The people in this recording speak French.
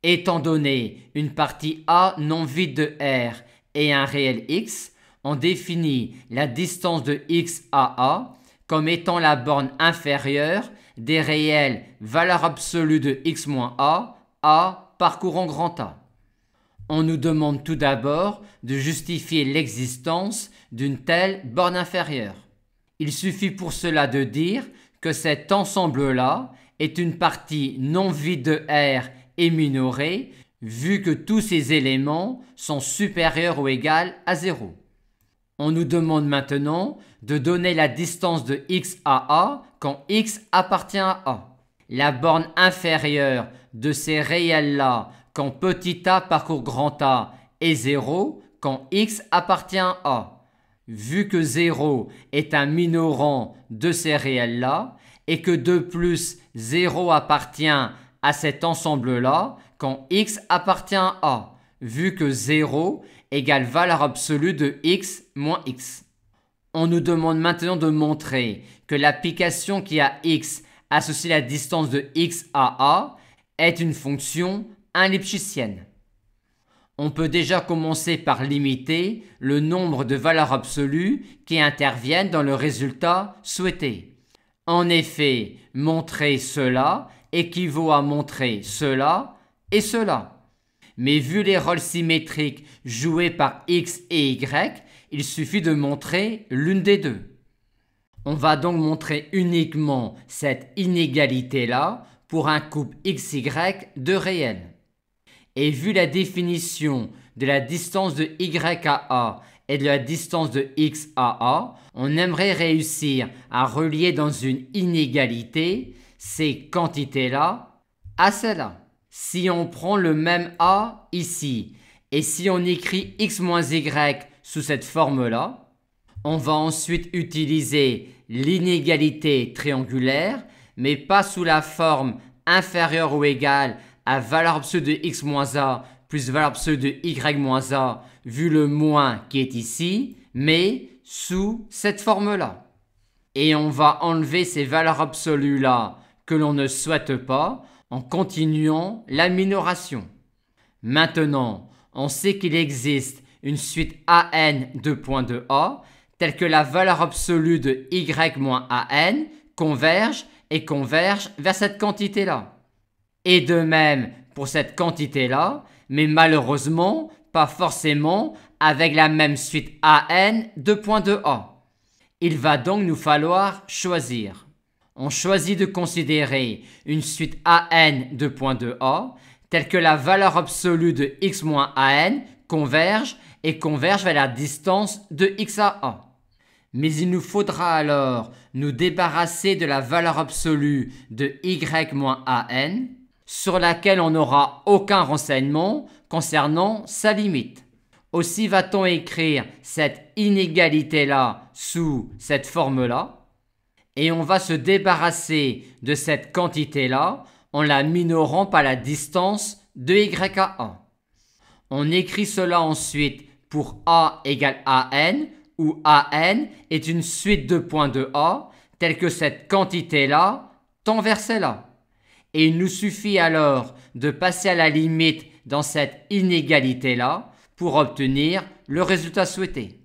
Étant donné une partie A non vide de R et un réel x, on définit la distance de x à A comme étant la borne inférieure des réelles valeurs absolues de x moins A parcourant grand A. On nous demande tout d'abord de justifier l'existence d'une telle borne inférieure. Il suffit pour cela de dire que cet ensemble-là est une partie non vide de R et minorée, vu que tous ces éléments sont supérieurs ou égaux à 0. On nous demande maintenant de donner la distance de x à A quand x appartient à A. La borne inférieure de ces réels-là quand petit a parcourt grand A est 0 quand x appartient à A. Vu que 0 est un minorant de ces réels-là et que de plus 0 appartient à cet ensemble-là quand x appartient à A, vu que 0 égale valeur absolue de x moins x. On nous demande maintenant de montrer que l'application qui a x associe la distance de x à A est une fonction lipschitzienne. On peut déjà commencer par limiter le nombre de valeurs absolues qui interviennent dans le résultat souhaité. En effet, montrer cela équivaut à montrer cela et cela. Mais vu les rôles symétriques joués par x et y, il suffit de montrer l'une des deux. On va donc montrer uniquement cette inégalité-là pour un couple xy de réels. Et vu la définition de la distance de y à A et de la distance de x à A, on aimerait réussir à relier dans une inégalité ces quantités-là à celles-là. Si on prend le même A ici, et si on écrit x moins y sous cette forme-là, on va ensuite utiliser l'inégalité triangulaire, mais pas sous la forme inférieure ou égale à valeur absolue de x moins a plus valeur absolue de y moins a, vu le moins qui est ici, mais sous cette forme-là. Et on va enlever ces valeurs absolues-là que l'on ne souhaite pas en continuant la minoration. Maintenant, on sait qu'il existe une suite AN de points de A telle que la valeur absolue de y moins AN converge vers cette quantité-là. Et de même pour cette quantité-là, mais malheureusement pas forcément avec la même suite AN de points de A. Il va donc nous falloir choisir. On choisit de considérer une suite AN de points de A telle que la valeur absolue de x moins AN converge vers la distance de x à A. Mais il nous faudra alors nous débarrasser de la valeur absolue de y moins AN sur laquelle on n'aura aucun renseignement concernant sa limite. Aussi va-t-on écrire cette inégalité-là sous cette forme-là et on va se débarrasser de cette quantité-là en la minorant par la distance de y à A. On écrit cela ensuite pour A égale AN où AN est une suite de points de A telle que cette quantité-là tend vers celle-là. Et il nous suffit alors de passer à la limite dans cette inégalité-là pour obtenir le résultat souhaité.